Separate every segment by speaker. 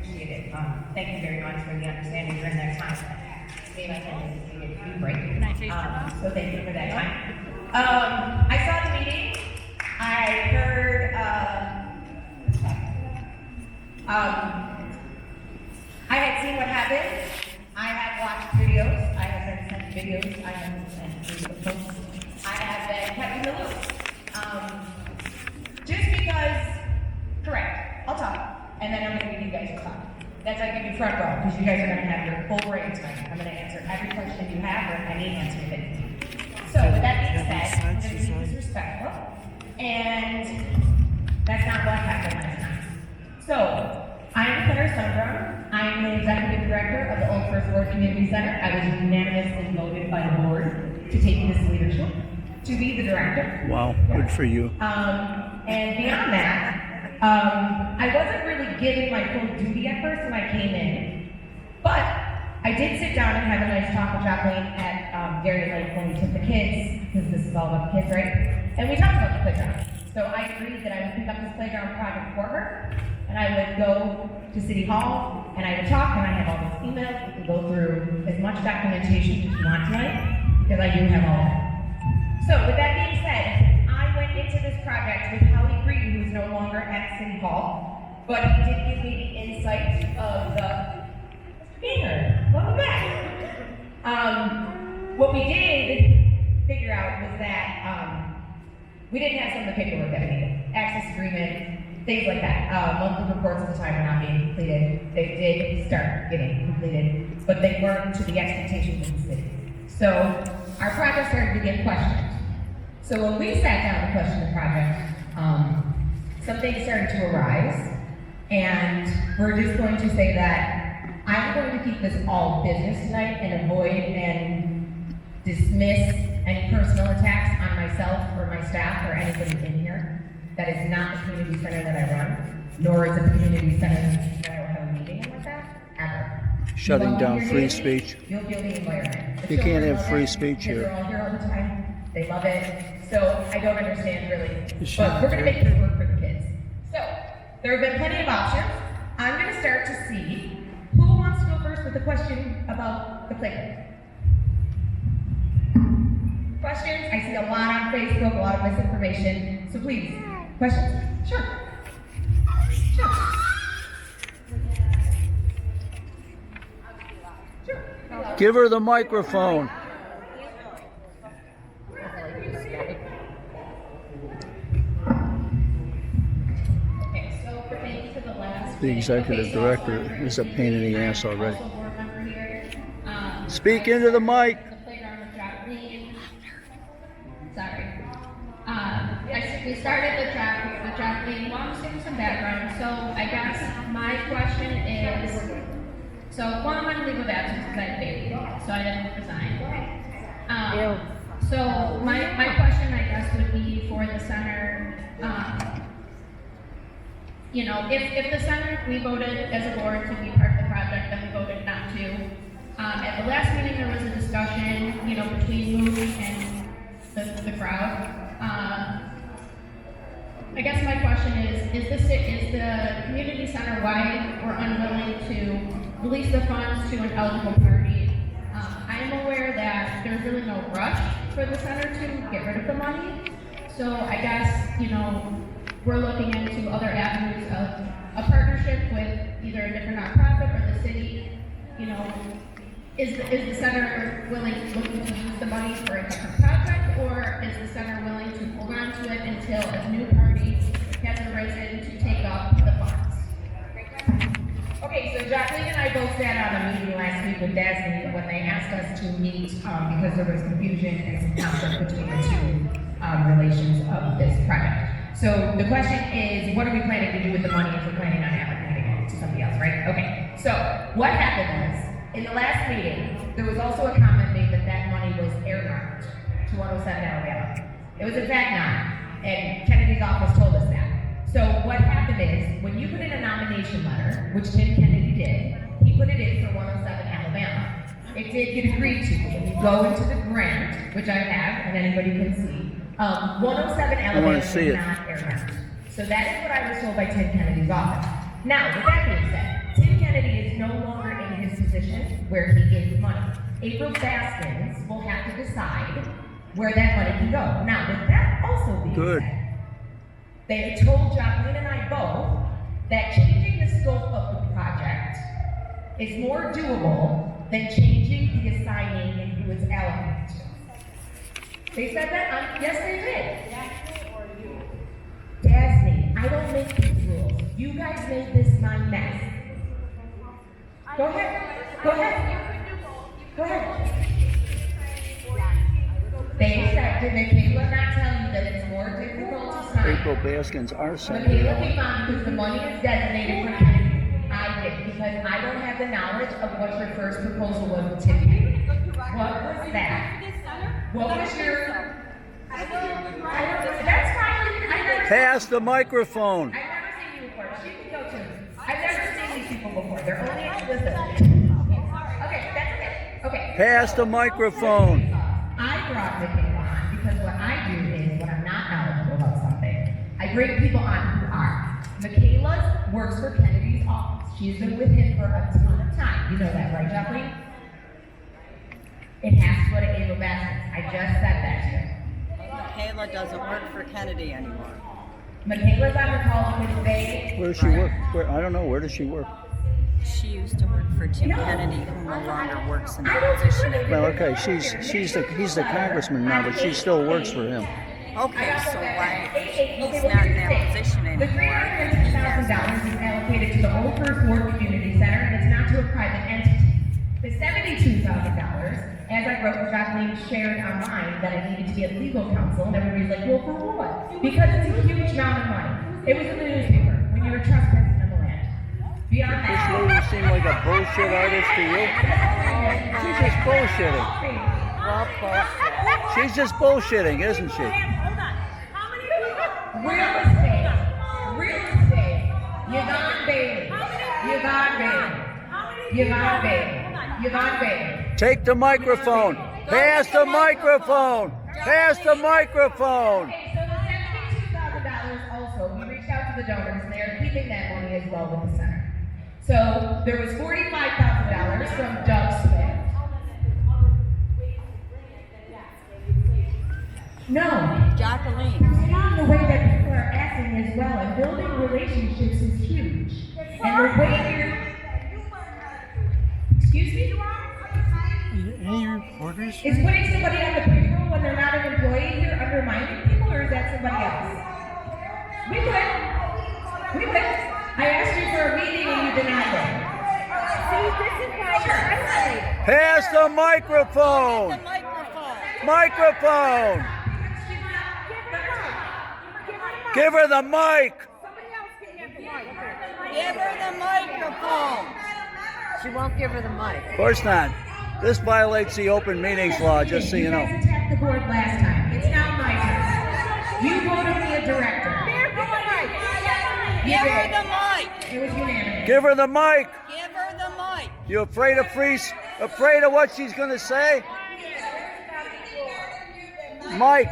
Speaker 1: appreciate it. Thank you very much for the understanding during that time. Maybe I can take a break. So thank you for that time. I saw the meeting. I heard, I had seen what happened. I have watched videos. I have been sent videos. I have been sent Facebook posts. I have been kept in the loop. Just because, correct, I'll talk, and then I'm going to give you guys a talk. That's like give you front row, because you guys are going to have your full reign tonight. I'm going to answer every question you have, or any answer that you need. So with that being said, I'm going to be disrespectful, and that's not what happened last time. So, I'm Claire Sundrum. I'm the Executive Director of the Old First Ward Community Center. I was unanimously voted by the board to take this leadership, to be the director.
Speaker 2: Wow, good for you.
Speaker 1: And beyond that, I wasn't really given my full duty at first when I came in, but I did sit down and have a nice talk with Jacqueline at Dairy Lake when we took the kids, because this is all about the kids, right? And we talked about the playground. So I agreed that I would pick up this playground project for her, and I would go to City Hall, and I would talk, and I have all these emails. We can go through as much documentation as you want tonight, because I do have all that. So with that being said, I went into this project with Howie Green, who's no longer at City Hall, but he did give me the insight of the Peter, welcome back. What we did figure out was that we didn't have some of the paperwork that we needed. Access agreement, things like that. Monthly reports at the time were not being completed. They did start getting completed, but they weren't to the expectations of the city. So our project started to get questioned. So when we sat down to question the project, some things started to arise, and we're just going to say that I'm going to keep this all business tonight and avoid and dismiss any personal attacks on myself or my staff or anybody in here. That is not the community center that I run, nor is it the community center that I will have a meeting in with that, ever.
Speaker 2: Shutting down free speech.
Speaker 1: You'll feel the environment.
Speaker 2: You can't have free speech here.
Speaker 1: They're all here all the time. They love it. So I don't understand really. But we're going to make it work for the kids. So there have been plenty of options. I'm going to start to see who wants to go first with a question about the playground. Questions? I see a lot on Facebook, a lot of misinformation. So please, questions? Sure. Sure. Sure.
Speaker 2: Give her the microphone. The executive director is a pain in the ass already. Speak into the mic.
Speaker 3: Sorry. We started with Jacqueline. Well, I'm giving some background. So I guess my question is, so one, I'm on leave of absence because I had a baby, so I didn't resign. So my question, I guess, would be for the center. You know, if the center, we voted as a board to be part of the project, then we voted not to. At the last meeting, there was a discussion, you know, between Moody and the crowd. I guess my question is the community center wide or unwilling to release the funds to an eligible party? I am aware that there's really no rush for the center to get rid of the money. So I guess, you know, we're looking into other avenues of a partnership with either a different nonprofit or the city. You know, is the center looking to use the money for a different project, or is the center willing to hold on to it until a new party has arisen to take up the funds?
Speaker 1: Okay, so Jacqueline and I both sat on a meeting last week with DASNY when they asked us to meet because there was confusion and some conflict between the two relations of this project. So the question is, what are we planning to do with the money if we're planning on allocating it to somebody else, right? Okay, so what happened was, in the last meeting, there was also a comment made that that money was earmarked to 107 Alabama. It was in fact not, and Kennedy's office told us that. So what happened is, when you put in a nomination letter, which Tim Kennedy did, he put it in for 107 Alabama. It did get agreed to. When you go into the grant, which I have, and anybody can see, 107 Alabama is not earmarked. So that is what I was told by Tim Kennedy's office. Now, with that being said, Tim no longer in his position where he gives money. April Baskins will have to decide where that money can go. Now, with that also being said, they told Jacqueline and I both that changing the scope of the project is more doable than changing the assigning and who it's allocated to. They said that? Yes, they did. Dasney, I don't make these rules. You guys made this my mess. Go ahead. Go ahead. Go ahead. They said, did Michaela not tell you that it's more difficult to sign?
Speaker 2: April Baskins are signing.
Speaker 1: Michaela came on because the money is designated for Kennedy. I did, because I don't have the knowledge of what your first proposal was with Tiffany. What was that? What was your... I don't, that's fine. I've never
Speaker 2: Pass the microphone.
Speaker 1: I've never seen you before. She can go too. I've never seen these people before. They're only listen. Okay, that's okay. Okay.
Speaker 2: Pass the microphone.
Speaker 1: I brought Michaela on because what I do is when I'm not knowledgeable about something, I bring people on who are. Michaela works for Kennedy's office. She's been with him for a ton of time. You know that, right, Jeffrey? It has to go to April Baskins. I just said that to you.
Speaker 4: Michaela doesn't work for Kennedy anymore.
Speaker 1: Michaela's on the call because they...
Speaker 2: Where does she work? Where, I don't know. Where does she work?
Speaker 4: She used to work for Tim Kennedy, who no longer works in that position.
Speaker 2: Well, okay. He's the congressman now, but she still works for him.
Speaker 4: Okay, so why he's not in that position
Speaker 1: The
Speaker 4: anymore?
Speaker 1: $310,000 is allocated to the Old First Ward Community Center, and it's not to a private entity. The $72,000, as I wrote with Jacqueline, shared online that I needed to get legal counsel, and everybody's like, well, for what? Because it's a huge amount of money. It was in the newspaper when you were trespassing on the land. Beyond
Speaker 2: This
Speaker 1: that,
Speaker 2: lady seem like a bullshit artist to you? She's just bullshitting. She's just bullshitting, isn't she?
Speaker 1: real estate, Yvonne Bailey, Yvonne Bailey.
Speaker 2: Take the microphone. Pass the microphone. Pass the microphone.
Speaker 1: Okay, so the $72,000 also, we reached out to the donors, and they are keeping that money as well with the center. So there was $45,000 from Doug Smith. No,
Speaker 4: Jacqueline.
Speaker 1: the way that people are acting as well, and building relationships is huge. And the way you're, excuse me?
Speaker 5: Any reporters?
Speaker 1: Is putting somebody on the payroll when they're not an employee here undermining people, or is that somebody else? We would. I asked you for a meeting and you denied it.
Speaker 6: See, this is why I
Speaker 2: Pass the microphone. Microphone. Give her the mic.
Speaker 6: Somebody else can have the mic.
Speaker 4: Give her the microphone.
Speaker 6: She won't give her the mic.
Speaker 2: Of course not. This violates the open meetings law, just so you know.
Speaker 1: You guys attacked the board last time. It's now my turn. You voted me a director.
Speaker 4: Give her the mic.
Speaker 1: It was unanimous.
Speaker 2: Give her the mic.
Speaker 4: Give her the mic.
Speaker 2: You afraid of what she's gonna say? Mike,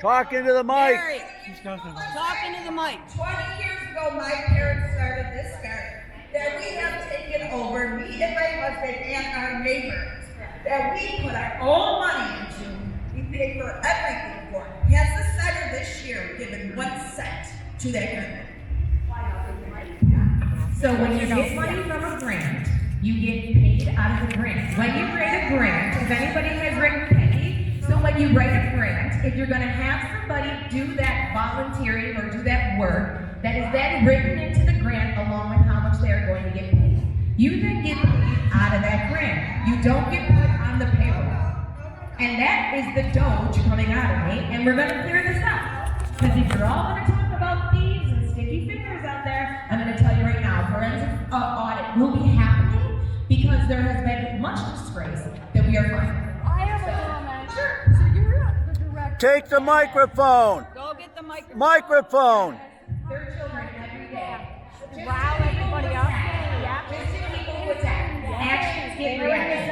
Speaker 2: talk into the mic.
Speaker 4: Mary, talking to the mic.
Speaker 7: 20 years ago, my parents started this garden that we have taken over, me and my husband and our neighbors, that we put our own money into. We pay for everything for it. Has the center this year given 1 cent to that garden?
Speaker 1: So when you get money from a grant, you get paid out of the grant. When you write a grant, if anybody has written penny, so when you write a grant, if you're gonna have somebody do that volunteering or do that work, that is then written into the grant along with how much they are going to get paid. You then get paid out of that grant. You don't get put on the payroll. And that is the doge coming out of me, and we're gonna clear this up. Because if you're all gonna talk about thieves and sticky fingers out there, I'm gonna tell you right now, forensic audit will be happening because there has been much disgrace that we are finding.
Speaker 6: I have a comment.
Speaker 1: Sure.
Speaker 6: So you're the director.
Speaker 2: Take the microphone.
Speaker 4: Go get the microphone.
Speaker 2: Microphone.
Speaker 1: Their children every day.
Speaker 6: Wow, everybody else. Yeah.
Speaker 1: Just to people who attack. Actions get reactions.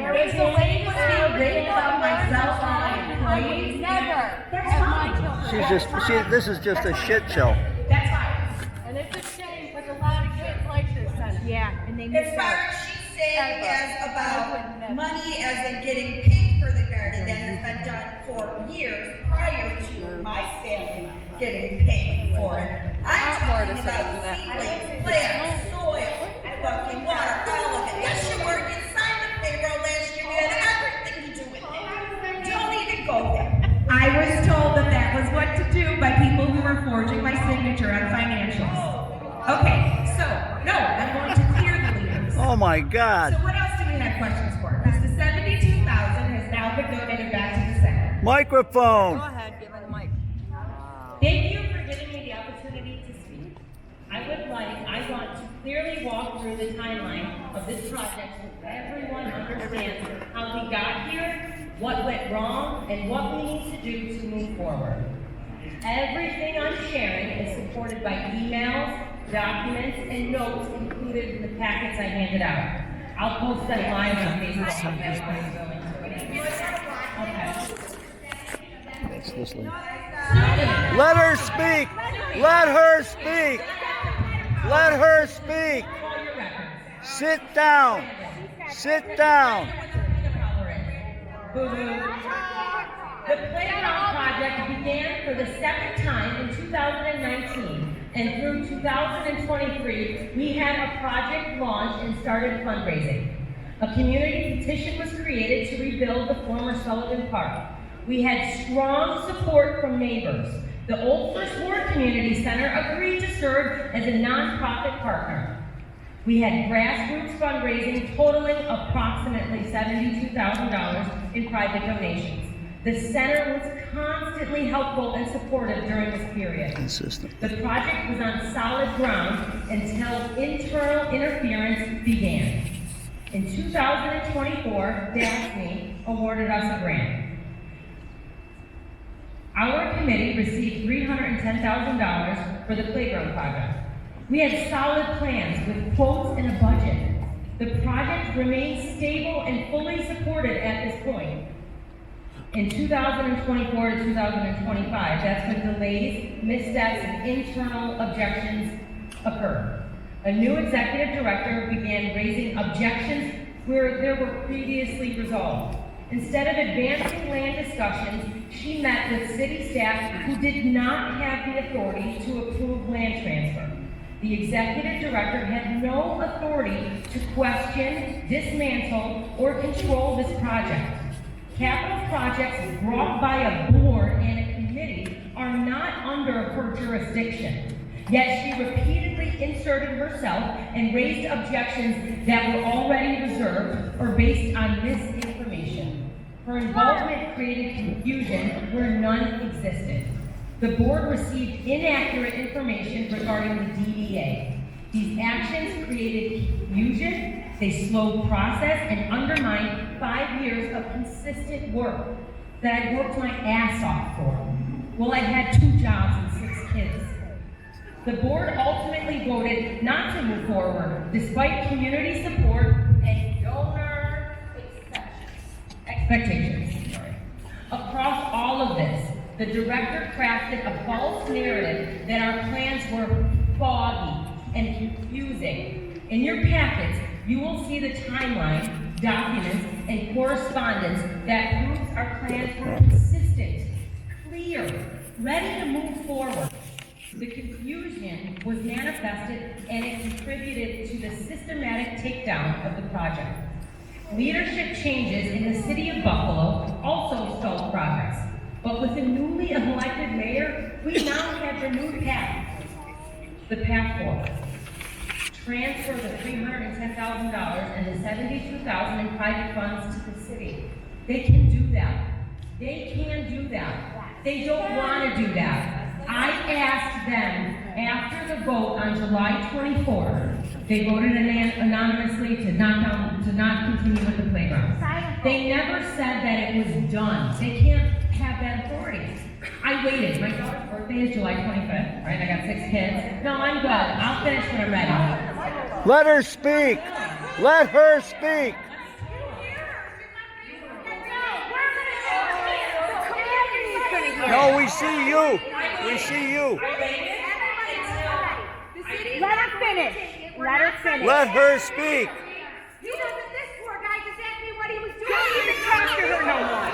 Speaker 6: There
Speaker 1: If the lady was being raped about myself and my employees,
Speaker 6: Never.
Speaker 1: that's
Speaker 6: Have my
Speaker 1: fine.
Speaker 6: children.
Speaker 2: This is just a shit show.
Speaker 1: That's fine.
Speaker 6: And it's a shame, but a lot of kids like this center. Yeah, and
Speaker 7: As far as she's saying as about money as in getting paid for the garden, that has been done for years prior to my family getting paid for it. I'm talking about seedlings, plants, soil, fucking water, all of it. Yes, you were. You signed the payroll last year. You had everything to do with it. Don't even go there.
Speaker 1: I was told that that was what to do by people who were forging my signature on financials. Okay, so, no, I'm going to clear the leaders.
Speaker 2: Oh my
Speaker 1: So
Speaker 2: God.
Speaker 1: what else do we have questions for? Because the 72,000 has now been donated back to the center.
Speaker 2: Microphone.
Speaker 4: Go ahead, give her the mic.
Speaker 8: Thank you for giving me the opportunity to speak. I want to clearly walk through the timeline of this project so everyone understands how we got here, what went wrong, and what we need to do to move forward. Everything I'm sharing is supported by emails, documents, and notes included in the packets I handed out. I'll post them live on Facebook if anyone's willing to. Okay.
Speaker 2: That's this lady. Let her speak. Let her speak. Let her speak.
Speaker 1: Call your records.
Speaker 2: Sit down. Sit down.
Speaker 1: Boo-boo. The playground project began for the second time in 2019, and through 2023, we had a project launched and started fundraising. A community petition was created to rebuild the former Sullivan Park. We had strong support from neighbors. The Old First Ward Community Center agreed to serve as a nonprofit partner. We had grassroots fundraising totaling approximately $72,000 in private donations. The center was constantly helpful and supportive during this period.
Speaker 2: Consistent.
Speaker 1: The project was on solid ground until internal interference began. In 2024, DASNY awarded us a grant. Our committee received $310,000 for the playground project. We had solid plans with quotes and a budget. The project remains stable and fully supported at this point. In 2024 to 2025, that's when delays, missteps, and internal objections occurred. A new executive director began raising objections where there were previously resolved. Instead of advancing land discussions, she met with city staff who did not have the authority to approve land transfer. The executive director had no authority to question, dismantle, or control this project. Capital projects brought by a board and a committee are not under her jurisdiction. Yet she repeatedly inserted herself and raised objections that were already reserved or based on misinformation. Her involvement created confusion where none existed. The board received inaccurate information regarding the DDA. These actions created confusion, they slowed process, and undermined 5 years of consistent work that I worked my ass off for. Well, I had 2 jobs and 6 kids. The board ultimately voted not to move forward, despite community support and donor expectations. Across all of this, the director crafted a false narrative that our plans were foggy and confusing. In your packets, you will see the timeline, documents, and correspondence that proves our plans were consistent, clear, ready to move forward. The confusion was manifested and it contributed to the systematic takedown of the project. Leadership changes in the city of Buffalo also stalled progress, but with a newly elected mayor, we now have the new path, the path forward. Transfer the $310,000 and the $72,000 in private funds to the city. They can do that. They can do that. They don't want to do that. I asked them after the vote on July 24th, they voted anonymously to not continue with the playground. They never said that it was done. They can't have that authority. I waited. My daughter's birthday is July 25th, right? I got 6 kids. No, I'm good. I'll finish when I'm ready.
Speaker 2: Let her speak. Let her speak. No, we see you. We see you.
Speaker 6: Let her finish. Let her finish.
Speaker 2: Let her speak.
Speaker 6: You know that this poor guy just asked me what he was doing. Don't even talk to her no more.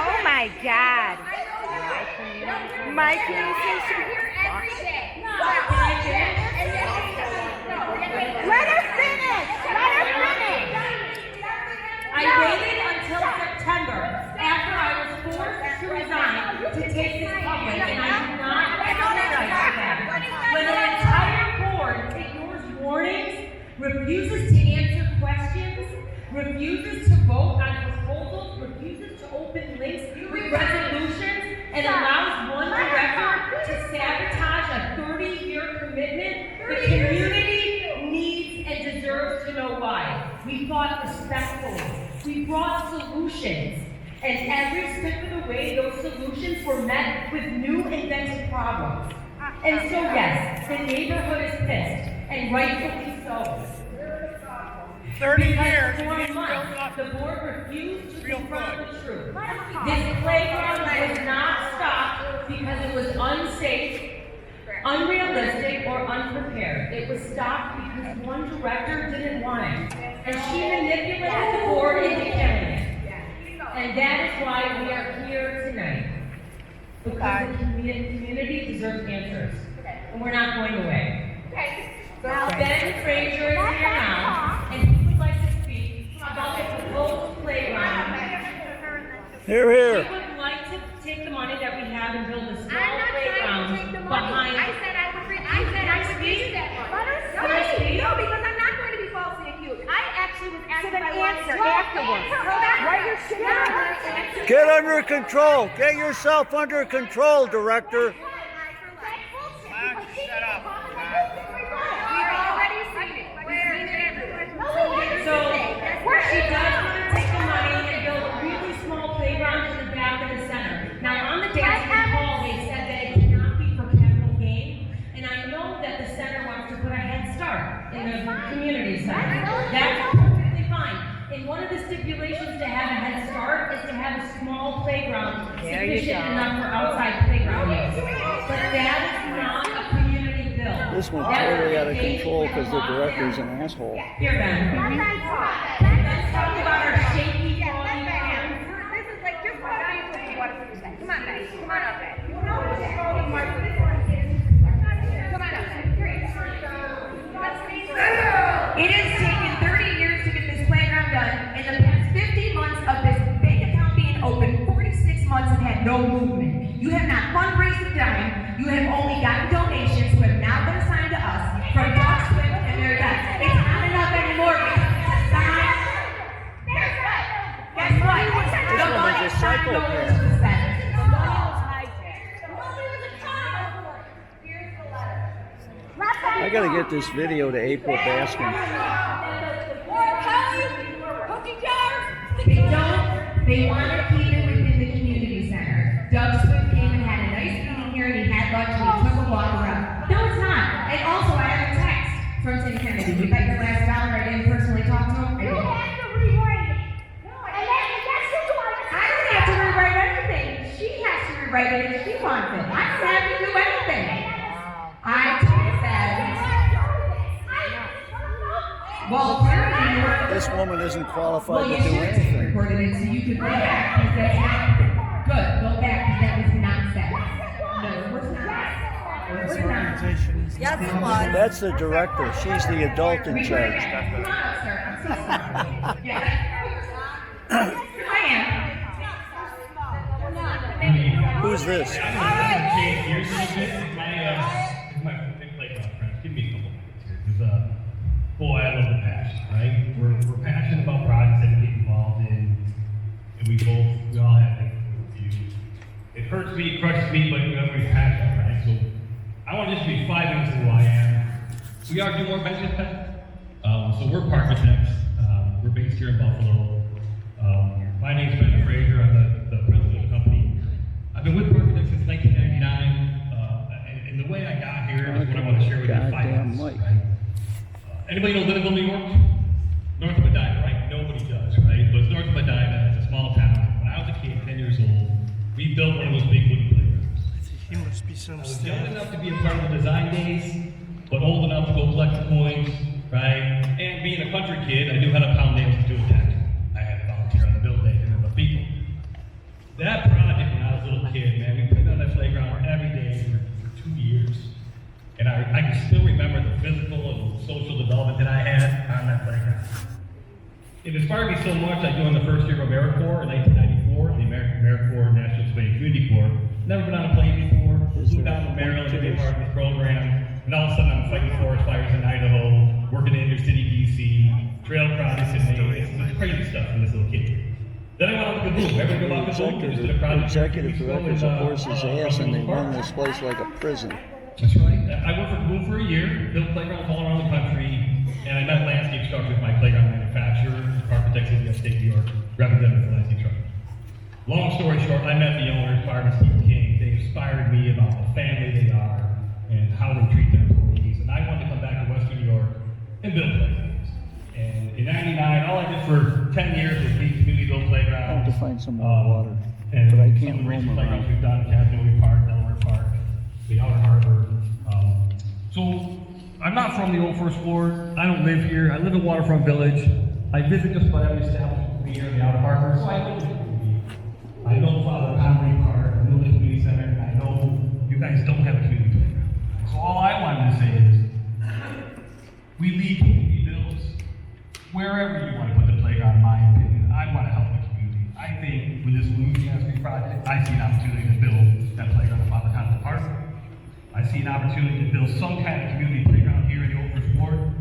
Speaker 6: Oh my God. My communication here every day. Let her finish. Let her finish.
Speaker 8: I waited until September after I was forced to resign to take this public, and I do not apologize for that. When an entire board ignores warnings, refuses to answer questions, refuses to vote on proposals, refuses to open links with resolutions, and allows one director to sabotage a 30-year commitment, the community needs and deserves to know why. We fought respectfully. We brought solutions. And every step of the way, those solutions were met with new inventive problems. And so yes, the neighborhood is pissed, and rightfully so.
Speaker 5: 30
Speaker 8: Because
Speaker 5: years.
Speaker 8: for months, the board refused to confront the truth. This playground was not stopped because it was unsafe, unrealistic, or unprepared. It was stopped because one director didn't want it. And she manipulated the board into killing it. And that is why we are here tonight. Because the community deserves answers. And we're not going away. Ben Frazier is here now, and he would like to speak about the proposed playground.
Speaker 2: Here,
Speaker 8: He
Speaker 2: here.
Speaker 8: would like to take the money that we have and build a small
Speaker 6: I'm not
Speaker 8: playground
Speaker 6: trying to take the money.
Speaker 8: behind.
Speaker 6: I said I would give you that money. Let her speak. No, because I'm not going to be falsely accused. I actually was asked if I wanted to afterwards. Why you're sitting there?
Speaker 2: Get under control. Get yourself under control, director.
Speaker 5: Shut up.
Speaker 6: We've already seen it.
Speaker 8: So, she does want to take the money and build a really small playground in the back of the center. Now, on the day of the call, they said that it cannot be for capital gain, and I know that the center wants to put a head start in the community center. That's perfectly fine. And one of the stipulations to have a head start is to have a small playground sufficient enough for outside playground use. But that is not a community bill.
Speaker 2: This one's
Speaker 8: That is
Speaker 2: totally out of
Speaker 8: a
Speaker 2: control because the
Speaker 8: law
Speaker 2: director's
Speaker 8: bill.
Speaker 2: an asshole.
Speaker 8: Here, Ben. Let's talk about our shaky quality plans.
Speaker 6: This is like just what I want to say. Come on, guys. Come on up, guys. Come on up.
Speaker 1: It has taken 30 years to get this playground done. In the past 15 months of this bank account being open, 46 months have had no movement. You have not fundraised a dime. You have only gotten donations who have now been assigned to us from Doug Swift and Mary Beth. It's not enough anymore because it's a sign. Guess what? The money
Speaker 2: a
Speaker 1: is not
Speaker 2: psychopath.
Speaker 1: going to the center.
Speaker 2: I gotta get this video to April Baskin.
Speaker 1: They want to keep it within the community center. Doug Swift came and had a nice meeting here, and he had lunch, and he took a walk around. No, it's not. And also, I have a text from Tim Kennedy. You bet your last dollar I didn't personally talk to him. I did. I don't have to rewrite anything. She has to rewrite it if she wants it. I don't have to do anything. I told them. Well, apparently you were.
Speaker 2: This woman isn't qualified
Speaker 1: Well,
Speaker 2: to
Speaker 1: you
Speaker 2: do
Speaker 1: should have
Speaker 2: anything.
Speaker 1: recorded it so you could go back because that's not good. Go back because that was not said. No, it was not. It was not.
Speaker 4: Yes, it was.
Speaker 2: That's the director. She's the adult in charge.
Speaker 1: Come on up, sir. I'm so sorry. Yeah. I am.
Speaker 2: Who's this?
Speaker 9: Change gears a little bit. My big playground friends, give me a couple minutes here, because boy, I love the passion, right? We're passionate about projects that we get involved in, and we all have different views. It hurts me, it crushes me, but everybody's passionate, right? So I want to just be 5 minutes of who I am. So we are do more benefit tech. So we're Parkitects. We're based here in Buffalo. My name's Ben Frazier. I'm the president of the company. I've been with Parkitects since 1999. And the way I got here is what I want to share with you in 5
Speaker 2: Goddamn
Speaker 9: minutes,
Speaker 2: mic.
Speaker 9: right? Anybody know Liverpool, New York? North of Medina, right? Nobody does, right? But it's north of Medina. It's a small town. When I was a kid, 10 years old, we rebuilt one of those big wooden playgrounds.
Speaker 5: He must be some
Speaker 9: I was young enough to be a part of the design days, but old enough to go collect the coins, right? And being a country kid, I knew how to pound nails to do a deck. I had to volunteer on the build day to the people. That project when I was a little kid, man, we played on that playground every day for 2 years. And I can still remember the physical and social development that I had on that playground. It inspired me so much, I joined the first year of AmeriCorps in 1994, the AmeriCorps National Civilian Community Corps. Never been on a plane before, flew down to Maryland to be a part of this program, and all of a sudden I'm fighting forest fires in Idaho, working in inner city DC, trail projects in Maine, some crazy stuff from this little kid. Then I went on to Kaboom. Everybody go out to Kaboom, just did a project.
Speaker 2: Executive directors of horses' ass, and they run this place like a prison.
Speaker 9: That's right. I worked for Kaboom for a year, built playgrounds all around the country, and I met landscape structures, my playground manufacturer, architects in the state of New York, representative for landscape structures. Long story short, I met the owners, Barb and Steve King. They inspired me about the family they are and how they treat their employees. And I wanted to come back to Western New York and build playgrounds. And in '99, all I did for 10 years was lead community-built playgrounds.
Speaker 2: I have to find some more water,
Speaker 9: And
Speaker 2: but I
Speaker 9: some
Speaker 2: can't
Speaker 9: of the
Speaker 2: roam
Speaker 9: recent playgrounds
Speaker 2: around.
Speaker 9: we've done, Casanova Park, Delaware Park, the Outer Harbor. So I'm not from the old First Ward. I don't live here. I live in Waterfront Village. I visit just about every establishment here in the Outer Harbor, so I know the community. I know Father Conway Park, I know the community center, and I know you guys don't have a community playground. So all I wanted to say is, we lead community builds wherever you want to put the playground, in my opinion. I want to help the community. I think with this Louisiana Street project, I see an opportunity to build that playground at Father Conway Park. I see an opportunity to build some kind of community playground here in the Old First Ward.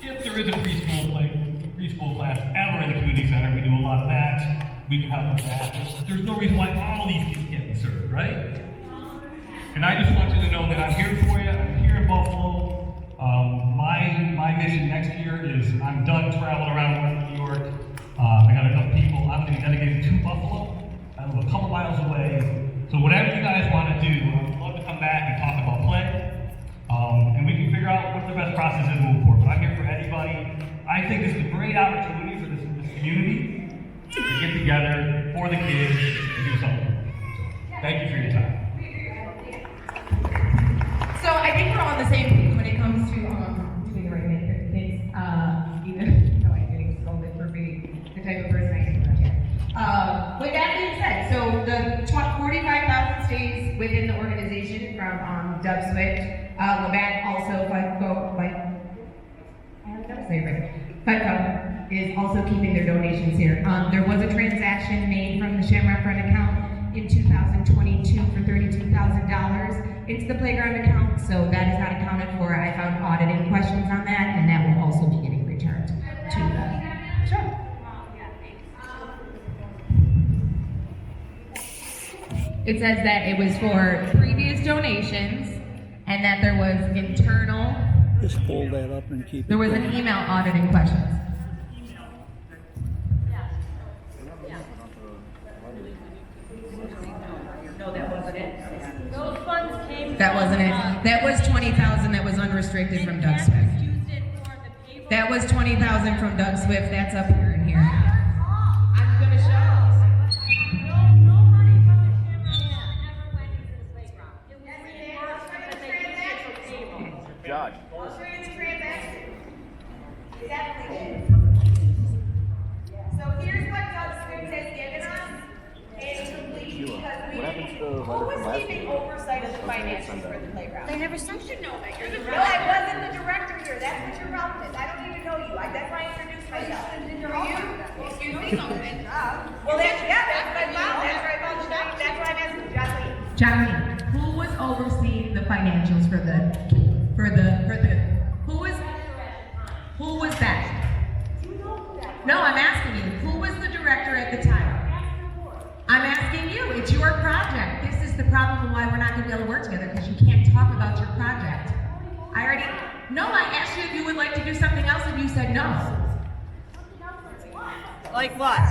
Speaker 9: If there is a preschool class ever in the community center, we do a lot of that. We can help with that. There's no reason why all these kids can't be served, right? And I just want you to know that I'm here for you. I'm here in Buffalo. My mission next year is I'm done traveling around Western New York. I got a couple people. I'm going to be dedicated to Buffalo. I live a couple miles away. So whatever you guys want to do, I'd love to come back and talk about play. And we can figure out what the best process is moving forward. But I'm here for anybody. I think this is a great opportunity for this community to get together for the kids and do something. So, thank you for your time.
Speaker 1: So I think we're all on the same page when it comes to doing the right thing for the kids, even though I'm getting scolded for being the type of person I am around here. With that being said, so the 45,000 stays within the organization from Doug Swift. Labatt also, FEDCO is also keeping their donations here. There was a transaction made from the Shamrock Run account in 2022 for $32,000 into the playground account, so that is not accounted for. I found auditing questions on that, and that will also be getting returned to them. Sure. It says that it was for previous donations and that there was internal.
Speaker 2: Just hold that up and keep it.
Speaker 1: There was an email auditing questions.
Speaker 8: No, that wasn't it. Those funds came.
Speaker 1: That wasn't it. That was 20,000 that was unrestricted from Doug Swift.
Speaker 8: Used it for the payroll.
Speaker 1: That was 20,000 from Doug Swift. That's up here and here. I'm gonna show.
Speaker 8: No money from the Shamrock ever went into the playground. It was reimbursed because they used it for payroll.
Speaker 2: Judge.
Speaker 6: I'll show you the transaction. Exactly. So here's what Doug Swift has given us. It's complete because we, who was keeping oversight of the finances for the playground?
Speaker 4: They never sent
Speaker 6: You should know that. You're the director. Well, I wasn't the director here. That's what your problem is. I don't even know you. That's why I introduced myself. Excuse me? Well, that's what I found. That's where I found the name. That's why I'm asking Jocelyn.
Speaker 1: Johnny, who was overseeing the financials for the who was that? No, I'm asking you, who was the director at the time? I'm asking you, it's your project. This is the problem and why we're not gonna be able to work together, because you can't talk about your project. I asked you if you would like to do something else and you said no.
Speaker 4: Like what?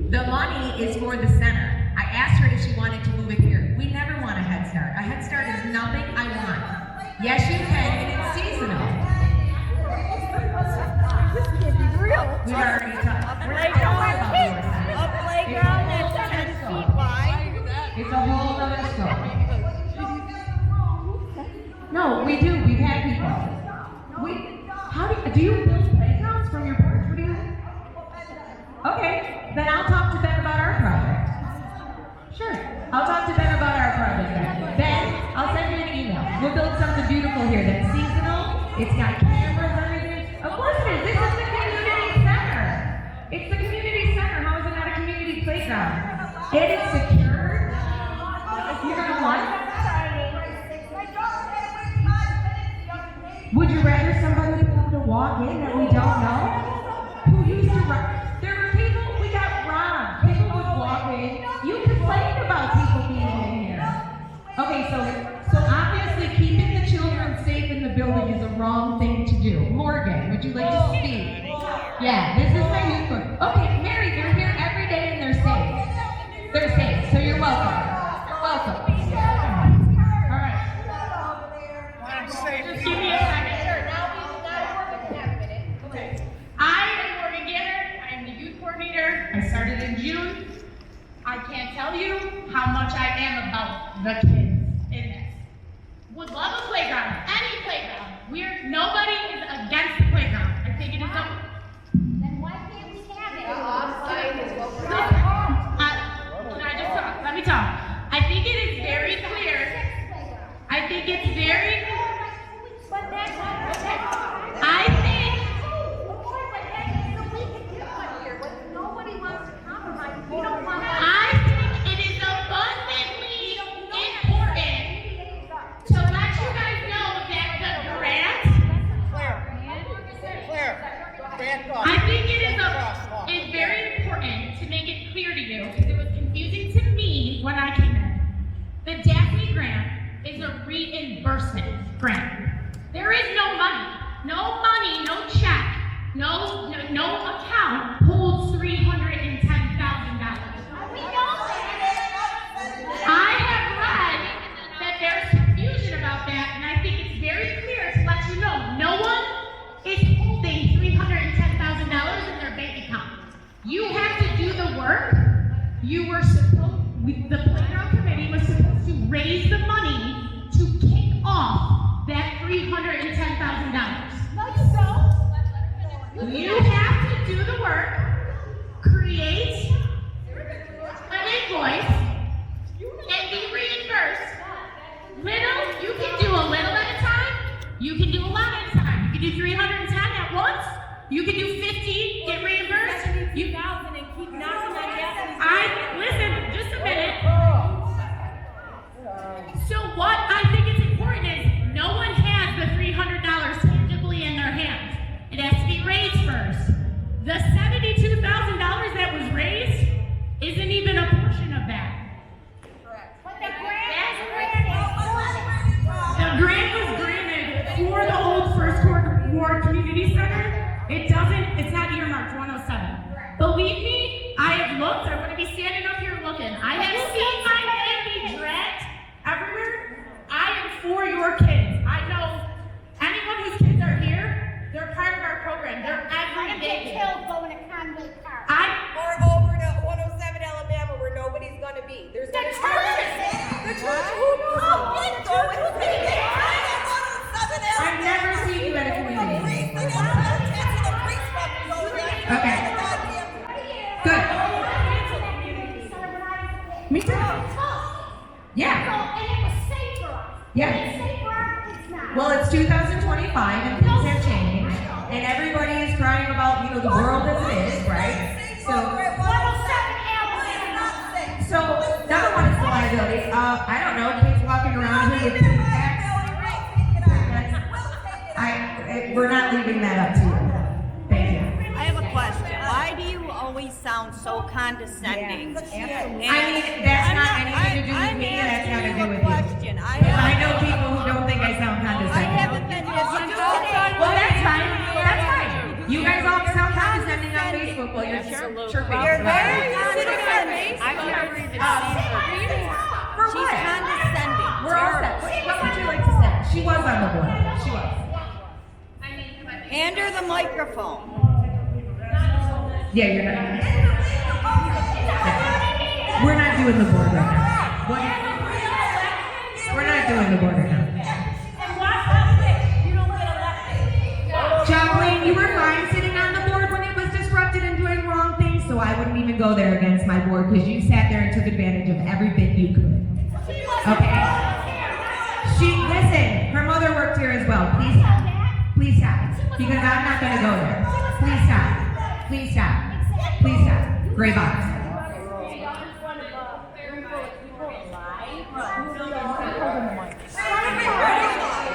Speaker 1: The money is for the center. I asked her if she wanted to move it here. We never want a Head Start. A Head Start is nothing I want. Yes, you can, and it's seasonal.
Speaker 6: This can't be real.
Speaker 1: We've already talked.
Speaker 6: A playground that's
Speaker 1: No, we do. We've had people. How do you build playgrounds from your porch? What do you? Okay, then I'll talk to Ben about our project. Sure, I'll talk to Ben about our project then. Ben, I'll send you an email. We'll build something beautiful here that's seasonal. It's got cameras and everything. Of course it is. This is the community center. It's the community center. How is it not a community playground? It is secured. You're gonna what? Would you rather somebody be able to walk in that we don't know? Who used to run? There were people, we got robbed. People would walk in. You complained about people being in here. Okay, so obviously keeping the children safe in the building is a wrong thing to do. Morgan, would you like to speak? Yeah, this is my youth group. Okay, Mary, they're here every day and they're safe. They're safe, so you're welcome. Welcome. All right.
Speaker 8: Just give me a second. I am Morgan Ganner. I am the youth coordinator. I started in June. I can't tell you how much I am about the kids in this. Would love a playground, any playground. Nobody is against the playground. I think it is a.
Speaker 6: Then why can't we have it?
Speaker 8: Can I just talk? Let me talk. I think it is very clear. I think it's very. I think it is abundantly important to let you guys know that the grant. I think it is very important to make it clear to you, because it was confusing to me when I came in. The Daphne grant is a reimbursement grant. There is no money, no check, no account holds $310,000. I have read that there's confusion about that, and I think it's very clear to let you know no one is holding $310,000 in their bank account. You have to do the work. The playground committee was supposed to raise the money to kick off that $310,000. You have to do the work, create an invoice, and be reimbursed. You can do a little at a time, you can do a lot at a time. You can do 310 at once, you can do 50, get reimbursed. You and keep knocking on listen, just a minute. So what I think is important is no one has the $300 tangibly in their hands. It has to be raised first. The $72,000 that was raised isn't even a portion of that. The grant was granted for the old First Ward Community Center. It's not earmarked 107. Believe me, I have looked. I'm going to be standing up here looking. I have seen my name be dragged everywhere. I am for your kids. I know anyone whose kids are here, they're part of our program. They're every day.
Speaker 6: Going to Conway Park.
Speaker 10: Or over to 107 Alabama where nobody's gonna be. There's
Speaker 6: The
Speaker 10: gonna
Speaker 6: church!
Speaker 10: The church? Who knows?
Speaker 1: I've never seen you at a community. Okay. Good. Me too. Yeah.
Speaker 6: And it was safe for us.
Speaker 1: Yeah.
Speaker 6: It's safe for us, it's not.
Speaker 1: Well, it's 2025 and things have changed, and everybody is crying about, the world as it is, right? So number one is the liability. I don't know, kids walking around here with backpacks. We're not leaving that up to you. Thank you.
Speaker 4: I have a question. Why do you always sound so condescending?
Speaker 1: That's not anything to do with me, that's got to do with you.
Speaker 4: Question.
Speaker 1: I know people who don't think I sound condescending. Well, that's fine. That's fine. You guys all sound condescending on Facebook while you're chirping.
Speaker 10: You're very
Speaker 4: I've never even seen her.
Speaker 1: For
Speaker 4: She's
Speaker 1: what?
Speaker 4: condescending.
Speaker 1: We're all set. What would you like to say? She was on the board. She was.
Speaker 4: Hand her the microphone.
Speaker 1: Yeah, you're not. We're not doing the board right now. We're not doing the board right now. you go there against my board because you sat there and took advantage of every bit you could. Okay? Listen, her mother worked here as well. Please stop. Because I'm not gonna go there. Please stop. Please stop. Please stop. Gray box.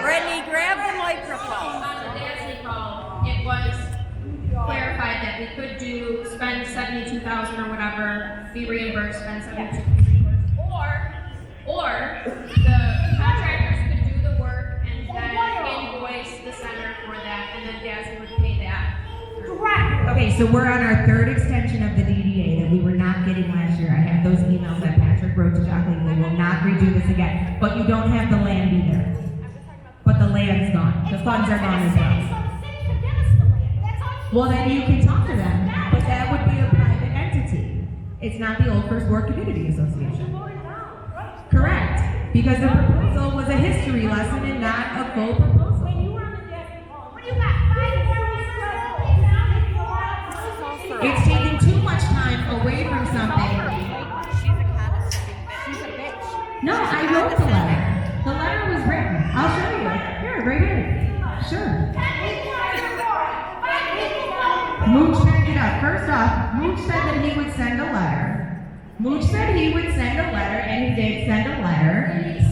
Speaker 4: Brittany, grab the microphone.
Speaker 3: On the Dasley call, it was clarified that we could spend 72,000 or whatever, be reimbursed, spend 72,000, or the contractors could do the work and then invoice the center for that, and then Dasley would pay that.
Speaker 1: Okay, so we're on our third extension of the DDA that we were not getting last year. I have those emails that Patrick wrote to Jacqueline. They will not redo this again. But you don't have the land either. But the land's gone. The funds are gone as well. Well, then you can talk to them. But that would be a private entity. It's not the Old First Ward Community Association. Correct. Because the proposal was a history lesson and not a full proposal. It's taking too much time away from something. No, I wrote the letter. The letter was written. I'll show you. Here, right here. Sure. Mooch checked it out. First off, Mooch said that he would send a letter. Mooch said he would send a letter, and he did send a letter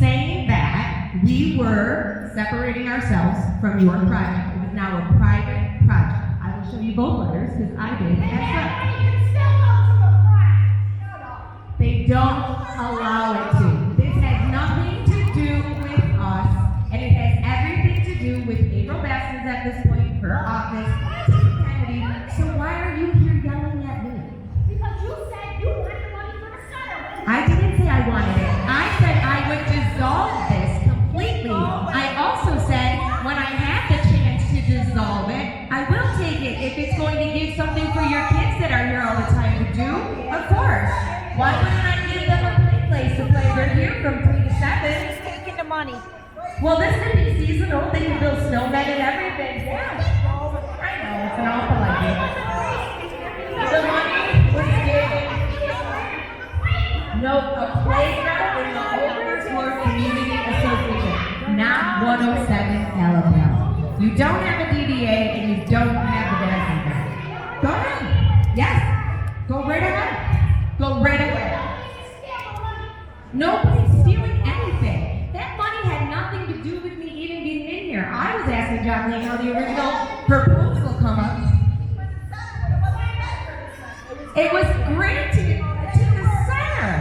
Speaker 1: saying that we were separating ourselves from your project. It was now a private project. I will show you both letters because I did as well. They don't allow it to. This has nothing to do with us, and it has everything to do with April Baskins at this point, her office, Tim Kennedy. So why are you here yelling at me?
Speaker 11: Because you said you wanted the money for the center.
Speaker 1: I didn't say I wanted it. I said I would dissolve this completely. I also said when I have the chance to dissolve it, I will take it if it's going to give something for your kids that are here all the time to do. Of course. Why wouldn't I give them a play place to play? They're here from 3 to 7.
Speaker 10: Taking the money.
Speaker 1: Well, this could be seasonal. They can build snowmen and everything. Yeah. I know. It's an awful idea. The money was given. No, a playground in the Oversmore Community Association, not 107 Alabama. You don't have a DDA and you don't have the Dasley Grant. Go ahead. Yes. Go right ahead. Go right ahead. Nobody's stealing anything. That money had nothing to do with me even being in here. I was asking Jacqueline how the original proposal come up. It was granted to the center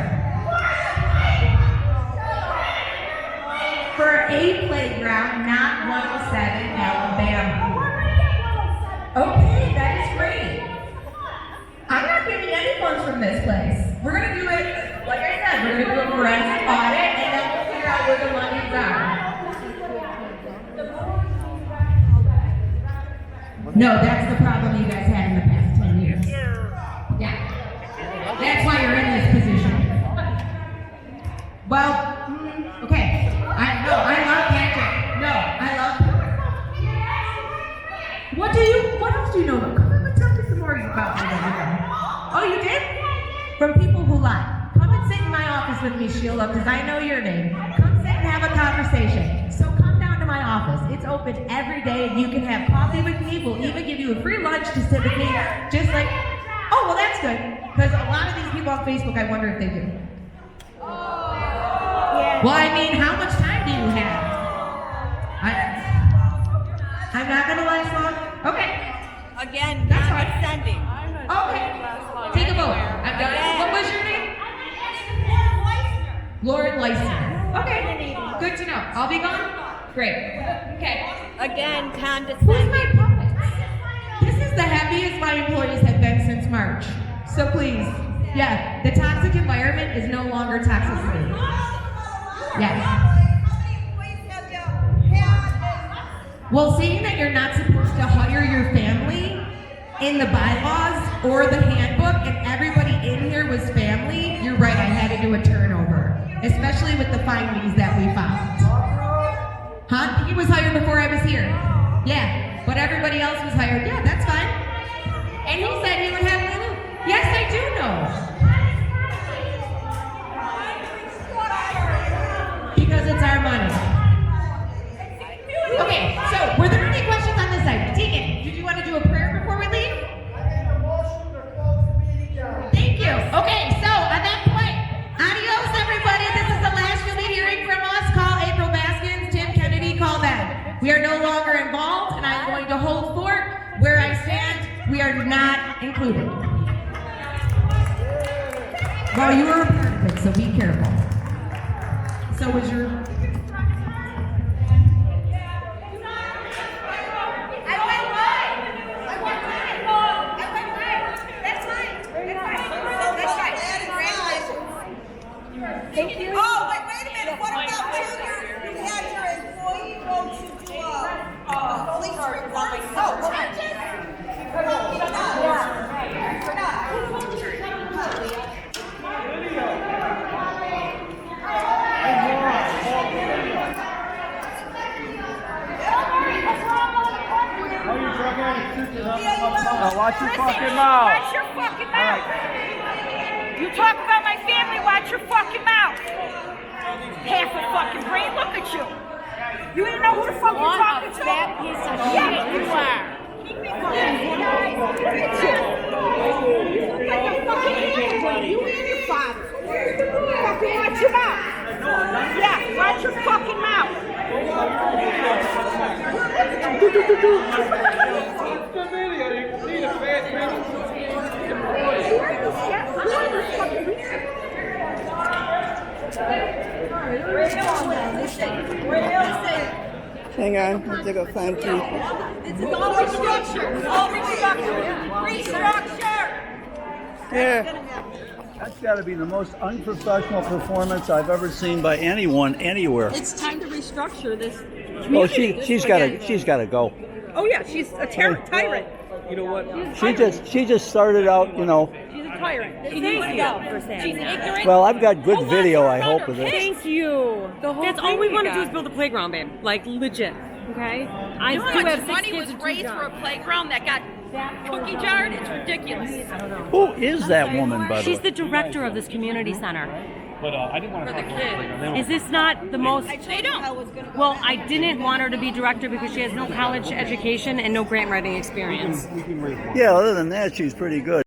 Speaker 1: for a playground, not 107 Alabama. Okay, that is great. I'm not getting any funds from this place. We're going to do it, like I said, we're going to do a forensic audit and then we'll figure out where the money's are. No, that's the problem you guys had in the past 10 years. Yeah. That's why you're in this position. Well, okay. I love Patrick. No, I love what else do you know about? Come on, tell me some more about me. Oh, you did? From people who lie. Come and sit in my office with me, Sheila, because I know your name. Come sit and have a conversation. So come down to my office. It's open every day, and you can have coffee with me. We'll even give you a free lunch to sit with me. Just like, oh, well, that's good. Because a lot of these people on Facebook, I wonder if they do. Well, I mean, how much time do you have? I'm not going to last long? Okay.
Speaker 10: Again,
Speaker 1: That's
Speaker 10: not
Speaker 1: fine.
Speaker 10: extending.
Speaker 1: Okay. Take a vote. I'm done. What was your name? Lauren Leisner. Okay. Good to know. I'll be gone? Great. Okay.
Speaker 10: Again,
Speaker 1: Who's
Speaker 10: condescending.
Speaker 1: my puppet? This is the happiest my employees have been since March. So please. Yeah. The toxic environment is no longer toxicity. Yes. Well, saying that you're not supposed to hire your family in the bylaws or the handbook, and everybody in here was family, you're right, I had to do a turnover. Especially with the findings that we found. Huh? He was hired before I was here. Yeah, but everybody else was hired. Yeah, that's fine. And he said he would have me loop. Yes, I do know. Because it's our money. Okay, so were there any questions on this side? Deacon, did you want to do a prayer before we leave? Thank you. Okay, so on that point, adios everybody. This is the last you'll be hearing from us. Call April Baskins, Tim Kennedy, call them. We are no longer involved, and I'm going to hold fort where I stand. We are not included. Well, you were a part of it, so be careful. So was your...
Speaker 6: Thank you. Oh, wait a minute. What about you had your employee vote to do a police report? Oh,
Speaker 2: Watch your fucking mouth.
Speaker 10: Watch your fucking mouth. You talk about my family, watch your fucking mouth. Half a fucking brain, look at you. You didn't know who the fuck you're talking to? Fat piece of shit you are. You look like a fucking idiot. You and your father. Fucking watch your mouth. Yeah, watch your fucking mouth.
Speaker 7: Hang on, I'll take a fine key.
Speaker 10: This is all restructure. All restructure. Restructure.
Speaker 7: Yeah.
Speaker 2: That's got to be the most unprofessional performance I've ever seen by anyone anywhere.
Speaker 12: It's time to restructure this
Speaker 2: Oh,
Speaker 12: community.
Speaker 2: she's got to go.
Speaker 12: Oh yeah, she's a tyrant.
Speaker 9: You know what?
Speaker 2: She just started out,
Speaker 12: She's a tyrant. She needs to go. She's ignorant.
Speaker 2: Well, I've got good video, I hope, of this.
Speaker 12: Thank you. That's all we want to do is build a playground, babe. Like legit. Okay. I do have 6
Speaker 10: Money
Speaker 12: kids
Speaker 10: was
Speaker 12: and 2
Speaker 10: raised for a playground that got cookie jarred. It's ridiculous.
Speaker 2: Who is that woman, by the
Speaker 12: She's
Speaker 2: way?
Speaker 12: the director of this community center.
Speaker 9: But I didn't want to talk about it.
Speaker 12: Is this not the most?
Speaker 10: They don't.
Speaker 12: Well, I didn't want her to be director because she has no college education and no grant writing experience.
Speaker 2: Yeah, other than that, she's pretty good.